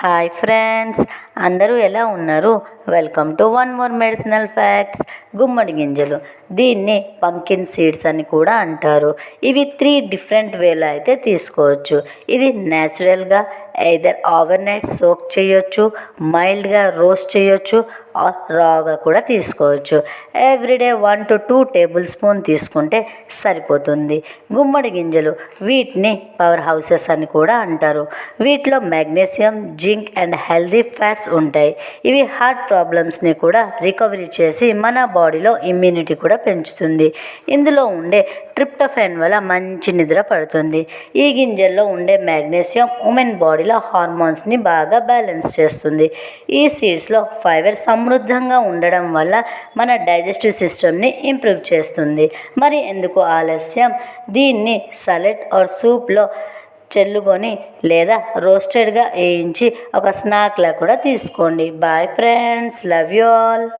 Hi friends, అందరూ ఎలా ఉన్నారు? Welcome to one more medicinal facts. గుమ్మడి గింజలు, దీన్ని పంకిన్ సీడ్స్ అని కూడా అంటారు. ఇవి 3 డిఫరెంట్ వేలో అయితే తీసుకోవచ్చు. ఇది న్యాచురల్గా ఎయిదర్ ఓవర్ నైట్ సోక్ చేయొచ్చు, మైల్డ్గా రోస్ట్ చేయొచ్చు, రాగా కూడా తీసుకోవచ్చు. ఎవ్రీడే 1 to 2 టేబుల్ స్పూన్ తీసుకుంటే సరిపోతుంది. గుమ్మడి గింజలు, వీటిని పవర్ హౌసెస్ అని కూడా అంటారు. వీటిలో magnesium, zinc and healthy fats ఉంటాయి. ఇవి హార్ట్ ప్రాబ్లమ్స్ని కూడా రికవరీ చేసి మన బాడీలో ఇమ్యూనిటీ కూడా పెంచుతుంది. ఇందులో ఉండే ట్రిప్టోఫాన్ వల్ల మంచి నిద్ర పడుతుంది. ఈ గింజల్లో ఉండే మెగ్నీషియం ఉమెన్ బాడీలో హార్మోన్స్ని బాగా బ్యాలెన్స్ చేస్తుంది. ఈ సీడ్స్లో ఫైబర్ సమృద్ధంగా ఉండడం వల్ల మన డైజెస్టివ్ సిస్టమ్ని ఇంప్రూవ్ చేస్తుంది. మరి ఎందుకు ఆలస్యం? దీన్ని సలాడ్ ఆర్ సూప్లో చెల్లుకొని లేదా రోస్టెడ్గా వేయించి ఒక స్నాక్లా కూడా తీసుకోండి. Boy friends, love you all.